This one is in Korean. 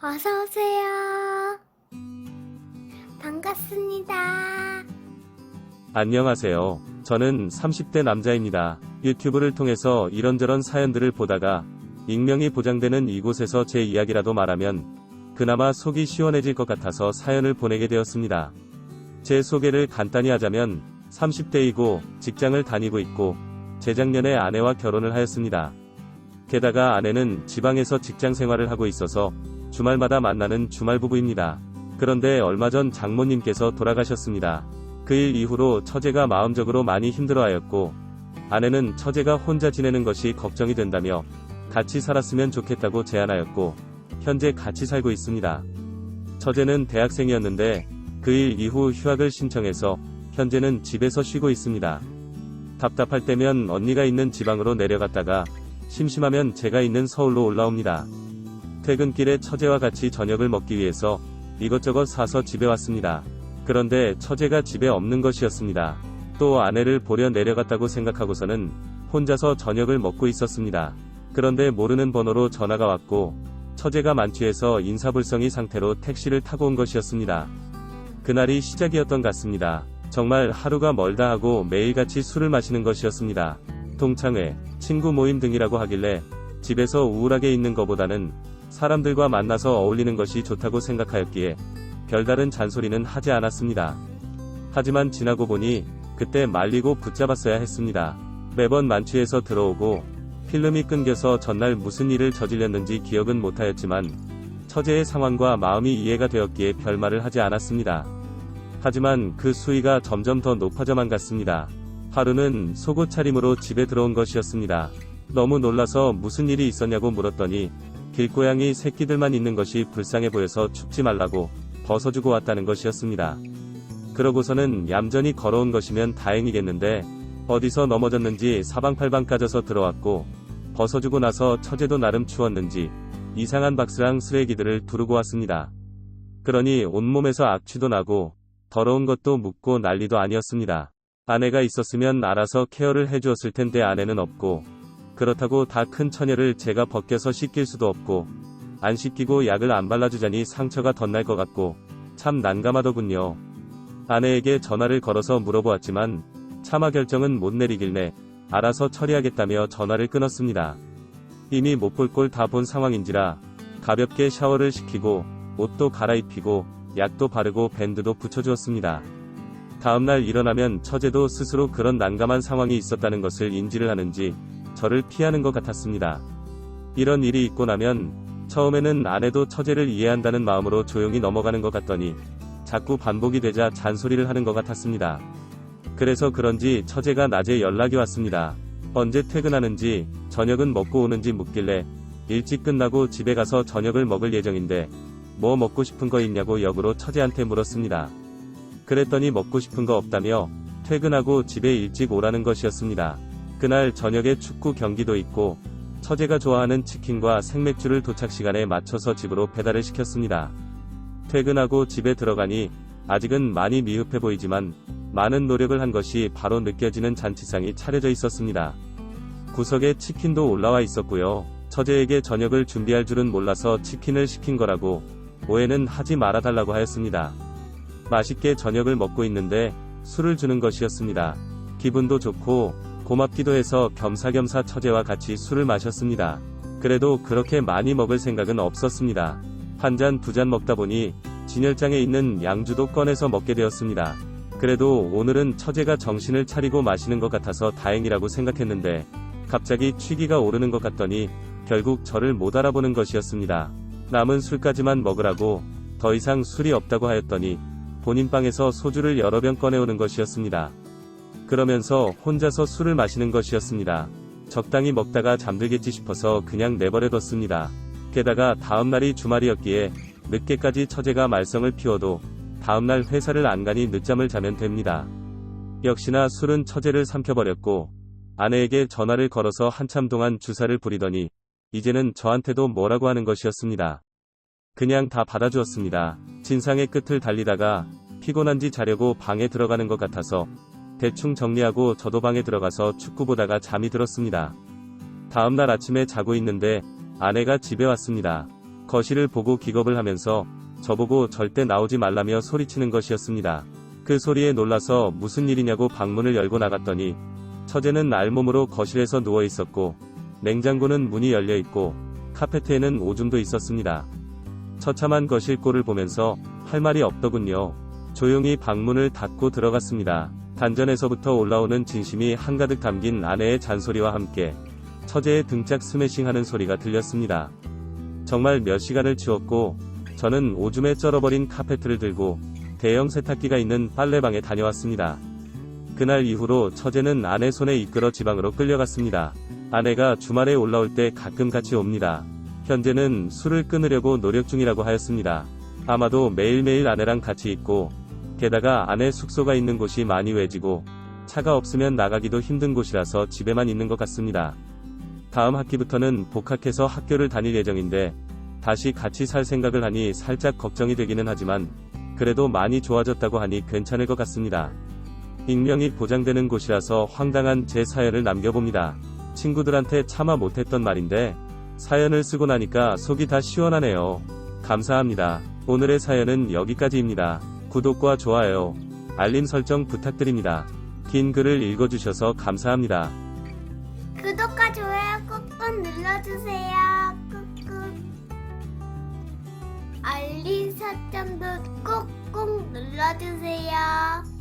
어서오세요. 반갑습니다. 안녕하세요. 저는 30대 남자입니다. 유튜브를 통해서 이런저런 사연들을 보다가 익명이 보장되는 이곳에서 제 이야기라도 말하면 그나마 속이 시원해질 것 같아서 사연을 보내게 되었습니다. 제 소개를 간단히 하자면 30대이고 직장을 다니고 있고 재작년에 아내와 결혼을 하였습니다. 게다가 아내는 지방에서 직장 생활을 하고 있어서 주말마다 만나는 주말부부입니다. 그런데 얼마 전 장모님께서 돌아가셨습니다. 그 일 이후로 처제가 마음적으로 많이 힘들어하였고 아내는 처제가 혼자 지내는 것이 걱정이 된다며 같이 살았으면 좋겠다고 제안하였고 현재 같이 살고 있습니다. 처제는 대학생이었는데 그 일 이후 휴학을 신청해서 현재는 집에서 쉬고 있습니다. 답답할 때면 언니가 있는 지방으로 내려갔다가 심심하면 제가 있는 서울로 올라옵니다. 퇴근길에 처제와 같이 저녁을 먹기 위해서 이것저것 사서 집에 왔습니다. 그런데 처제가 집에 없는 것이었습니다. 또 아내를 보려 내려갔다고 생각하고서는 혼자서 저녁을 먹고 있었습니다. 그런데 모르는 번호로 전화가 왔고 처제가 만취해서 인사불성이 상태로 택시를 타고 온 것이었습니다. 그날이 시작이었던 것 같습니다. 정말 하루가 멀다 하고 매일같이 술을 마시는 것이었습니다. 동창회, 친구 모임 등이라고 하길래 집에서 우울하게 있는 것보다는 사람들과 만나서 어울리는 것이 좋다고 생각하였기에 별다른 잔소리는 하지 않았습니다. 하지만 지나고 보니 그때 말리고 붙잡았어야 했습니다. 매번 만취해서 들어오고 필름이 끊겨서 전날 무슨 일을 저질렀는지 기억은 못하였지만 처제의 상황과 마음이 이해가 되었기에 별말을 하지 않았습니다. 하지만 그 수위가 점점 더 높아져만 갔습니다. 하루는 속옷 차림으로 집에 들어온 것이었습니다. 너무 놀라서 무슨 일이 있었냐고 물었더니 길고양이 새끼들만 있는 것이 불쌍해 보여서 춥지 말라고 벗어주고 왔다는 것이었습니다. 그러고서는 얌전히 걸어온 것이면 다행이겠는데 어디서 넘어졌는지 사방팔방 까져서 들어왔고 벗어주고 나서 처제도 나름 추웠는지 이상한 박스랑 쓰레기들을 두르고 왔습니다. 그러니 온몸에서 악취도 나고 더러운 것도 묻고 난리도 아니었습니다. 아내가 있었으면 알아서 케어를 해주었을 텐데 아내는 없고 그렇다고 다 큰 처녀를 제가 벗겨서 씻길 수도 없고 안 씻기고 약을 안 발라주자니 상처가 덧날 것 같고 참 난감하더군요. 아내에게 전화를 걸어서 물어보았지만 차마 결정은 못 내리길래 알아서 처리하겠다며 전화를 끊었습니다. 이미 못 볼 꼴 다 본 상황인지라 가볍게 샤워를 시키고 옷도 갈아입히고 약도 바르고 밴드도 붙여주었습니다. 다음날 일어나면 처제도 스스로 그런 난감한 상황이 있었다는 것을 인지를 하는지 저를 피하는 것 같았습니다. 이런 일이 있고 나면 처음에는 아내도 처제를 이해한다는 마음으로 조용히 넘어가는 것 같더니 자꾸 반복이 되자 잔소리를 하는 것 같았습니다. 그래서 그런지 처제가 낮에 연락이 왔습니다. 언제 퇴근하는지 저녁은 먹고 오는지 묻길래 일찍 끝나고 집에 가서 저녁을 먹을 예정인데 뭐 먹고 싶은 거 있냐고 역으로 처제한테 물었습니다. 그랬더니 먹고 싶은 거 없다며 퇴근하고 집에 일찍 오라는 것이었습니다. 그날 저녁에 축구 경기도 있고 처제가 좋아하는 치킨과 생맥주를 도착시간에 맞춰서 집으로 배달을 시켰습니다. 퇴근하고 집에 들어가니 아직은 많이 미흡해 보이지만 많은 노력을 한 것이 바로 느껴지는 잔치상이 차려져 있었습니다. 구석에 치킨도 올라와 있었고요. 처제에게 저녁을 준비할 줄은 몰라서 치킨을 시킨 거라고 오해는 하지 말아달라고 하였습니다. 맛있게 저녁을 먹고 있는데 술을 주는 것이었습니다. 기분도 좋고 고맙기도 해서 겸사겸사 처제와 같이 술을 마셨습니다. 그래도 그렇게 많이 먹을 생각은 없었습니다. 한 잔 두 잔 먹다 보니 진열장에 있는 양주도 꺼내서 먹게 되었습니다. 그래도 오늘은 처제가 정신을 차리고 마시는 것 같아서 다행이라고 생각했는데 갑자기 취기가 오르는 것 같더니 결국 저를 못 알아보는 것이었습니다. 남은 술까지만 먹으라고 더 이상 술이 없다고 하였더니 본인 방에서 소주를 여러 병 꺼내오는 것이었습니다. 그러면서 혼자서 술을 마시는 것이었습니다. 적당히 먹다가 잠들겠지 싶어서 그냥 내버려뒀습니다. 게다가 다음날이 주말이었기에 늦게까지 처제가 말썽을 피워도 다음날 회사를 안 가니 늦잠을 자면 됩니다. 역시나 술은 처제를 삼켜버렸고 아내에게 전화를 걸어서 한참 동안 주사를 부리더니 이제는 저한테도 뭐라고 하는 것이었습니다. 그냥 다 받아주었습니다. 진상의 끝을 달리다가 피곤한지 자려고 방에 들어가는 것 같아서 대충 정리하고 저도 방에 들어가서 축구 보다가 잠이 들었습니다. 다음날 아침에 자고 있는데 아내가 집에 왔습니다. 거실을 보고 기겁을 하면서 저보고 절대 나오지 말라며 소리치는 것이었습니다. 그 소리에 놀라서 무슨 일이냐고 방문을 열고 나갔더니 처제는 알몸으로 거실에서 누워 있었고 냉장고는 문이 열려 있고 카페트에는 오줌도 있었습니다. 처참한 거실 꼴을 보면서 할 말이 없더군요. 조용히 방문을 닫고 들어갔습니다. 단전에서부터 올라오는 진심이 한가득 담긴 아내의 잔소리와 함께 처제의 등짝 스매싱하는 소리가 들렸습니다. 정말 몇 시간을 치웠고 저는 오줌에 쩔어버린 카페트를 들고 대형 세탁기가 있는 빨래방에 다녀왔습니다. 그날 이후로 처제는 아내 손에 이끌어 지방으로 끌려갔습니다. 아내가 주말에 올라올 때 가끔 같이 옵니다. 현재는 술을 끊으려고 노력 중이라고 하였습니다. 아마도 매일매일 아내랑 같이 있고 게다가 아내 숙소가 있는 곳이 많이 외지고 차가 없으면 나가기도 힘든 곳이라서 집에만 있는 것 같습니다. 다음 학기부터는 복학해서 학교를 다닐 예정인데 다시 같이 살 생각을 하니 살짝 걱정이 되기는 하지만 그래도 많이 좋아졌다고 하니 괜찮을 것 같습니다. 익명이 보장되는 곳이라서 황당한 제 사연을 남겨봅니다. 친구들한테 차마 못했던 말인데 사연을 쓰고 나니까 속이 다 시원하네요. 감사합니다. 오늘의 사연은 여기까지입니다. 구독과 좋아요, 알림 설정 부탁드립니다. 긴 글을 읽어주셔서 감사합니다. 구독과 좋아요 꾹꾹 눌러주세요. 꾹꾹. 알림 설정도 꾹꾹 눌러주세요.